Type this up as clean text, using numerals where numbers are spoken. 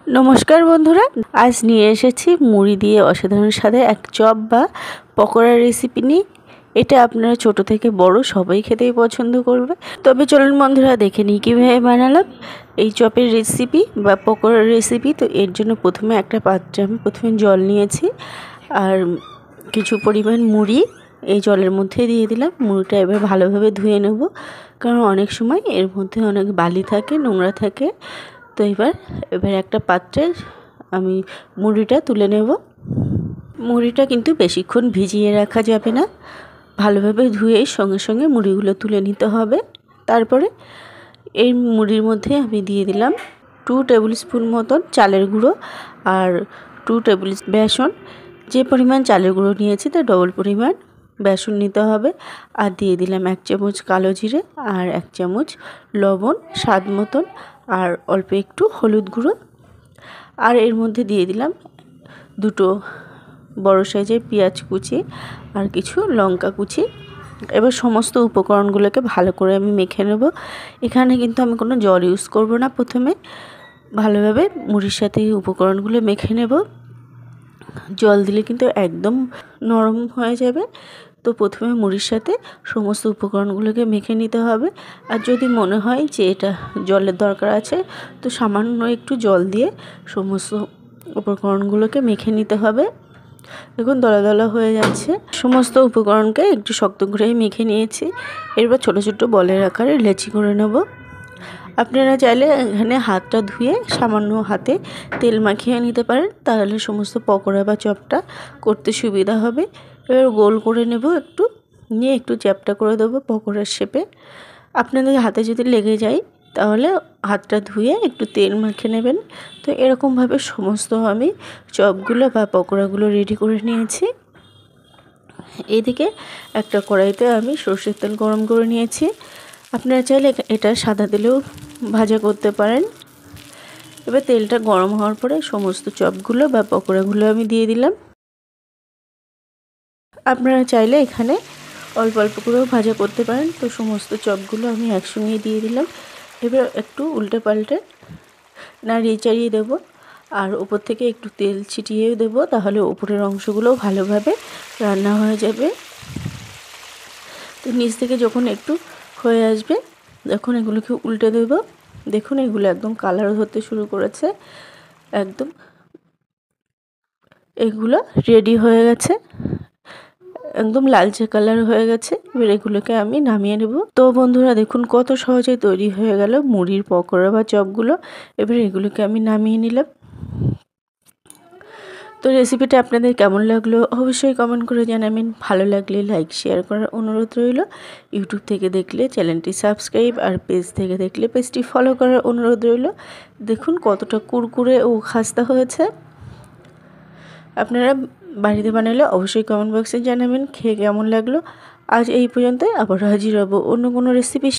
নমস্কার বন্ধুরা, আজ নিয়ে এসেছি মুড়ি দিয়ে অসাধারণ স্বাদের এক চপ বা পকোড়ার রেসিপি নিয়ে। এটা আপনারা ছোট থেকে বড় সবাই খেতেই পছন্দ করবে। তবে চলুন বন্ধুরা দেখে নিই কীভাবে বানালাম এই চপের রেসিপি বা পকোড়ার রেসিপি। তো এর জন্য প্রথমে একটা পাত্রে আমি প্রথমে জল নিয়েছি আর কিছু পরিমাণ মুড়ি এই জলের মধ্যে দিয়ে দিলাম। মুড়িটা এবার ভালোভাবে ধুয়ে নেব, কারণ অনেক সময় এর মধ্যে অনেক বালি থাকে, নোংরা থাকে। তো এবার একটা পাত্রে আমি মুড়িটা তুলে নেব। মুড়িটা কিন্তু বেশিক্ষণ ভিজিয়ে রাখা যাবে না, ভালোভাবে ধুয়ে সঙ্গে সঙ্গে মুড়িগুলো তুলে নিতে হবে। তারপরে এই মুড়ির মধ্যে আমি দিয়ে দিলাম 2 টেবিল স্পুন মতন চালের গুঁড়ো আর 2 টেবিল বেসন। যে পরিমাণ চালের গুঁড়ো নিয়েছি তার ডবল পরিমাণ বেসন নিতে হবে। আর দিয়ে দিলাম 1 চামচ কালো জিরে আর 1 চামচ লবণ স্বাদ মতন, আর অল্প একটু হলুদ গুঁড়ো। আর এর মধ্যে দিয়ে দিলাম 2 বড় সাইজের পেঁয়াজ কুচি আর কিছু লঙ্কা কুচি। এবার সমস্ত উপকরণগুলোকে ভালো করে আমি মেখে নেব। এখানে কিন্তু আমি কোনো জল ইউজ করব না। প্রথমে ভালোভাবে মুড়ির সাথে উপকরণগুলো মেখে নেব। জল দিলে কিন্তু একদম নরম হয়ে যাবে। তো প্রথমে মুড়ির সাথে সমস্ত উপকরণগুলোকে মেখে নিতে হবে। আর যদি মনে হয় যে এটা জলের দরকার আছে, তো সামান্য একটু জল দিয়ে সমস্ত উপকরণগুলোকে মেখে নিতে হবে। দেখুন দলা দলা হয়ে যাচ্ছে। সমস্ত উপকরণকে একটু শক্ত করে মেখে নিয়েছি। এরপর ছোট ছোট বলের আকারে লেচি করে নেব। আপনারা চাইলে এখানে হাতটা ধুয়ে সামান্য হাতে তেল মাখিয়ে নিতে পারেন, তাহলে সমস্ত পকোড়া বা চপটা করতে সুবিধা হবে। এবার গোল করে নেব, একটু নিয়ে একটু চ্যাপটা করে দেবো পকোড়ার শেপে। আপনাদের হাতে যদি লেগে যায় তাহলে হাতটা ধুয়ে একটু তেল মাখিয়ে নেবেন। তো এরকমভাবে সমস্ত আমি চপগুলো বা পকোড়াগুলো রেডি করে নিয়েছি। এদিকে একটা কড়াইতে আমি সরষের তেল গরম করে নিয়েছি। আপনারা চাইলে এটা সাদা তেলেও ভাজা করতে পারেন। এবার তেলটা গরম হওয়ার পরে সমস্ত চপগুলো বা পকোড়াগুলো আমি দিয়ে দিলাম। আপনারা চাইলে এখানে অল্প অল্প করেও ভাজা করতে পারেন। তো সমস্ত চপগুলো আমি একসঙ্গে দিয়ে দিলাম। এবার একটু উল্টে পাল্টে নাড়িয়ে চাড়িয়ে দেবো, আর উপর থেকে একটু তেল ছিটিয়েও দেবো, তাহলে উপরের অংশগুলো ভালোভাবে রান্না হয়ে যাবে। তো নিচ থেকে যখন একটু হয়ে আসবে, তখন এগুলোকে উল্টে দেবো। দেখুন এগুলো একদম কালার হতে শুরু করেছে, একদম এগুলো রেডি হয়ে গেছে, একদম লালচে কালার হয়ে গেছে। এবার এগুলোকে আমি নামিয়ে নেব। তো বন্ধুরা দেখুন কত সহজে তৈরি হয়ে গেল মুড়ির পকোড়া বা চপগুলো। এবার এগুলোকে আমি নামিয়ে নিলাম। তো রেসিপিটা আপনাদের কেমন লাগলো অবশ্যই কমেন্ট করে জানাবেন। ভালো লাগলে লাইক শেয়ার করার অনুরোধ রইল। ইউটিউব থেকে দেখলে চ্যানেলটি সাবস্ক্রাইব, আর পেজ থেকে দেখলে পেজটি ফলো করার অনুরোধ রইল। দেখুন কতটা কুরকুরে ও খাস্তা হয়েছে। আপনারা বাড়িতে বানালে অবশ্যই কমেন্ট বক্সে জানাবেন খেয়ে কেমন লাগলো। আজ এই পর্যন্তই, আবার হাজির হব অন্য কোনো রেসিপি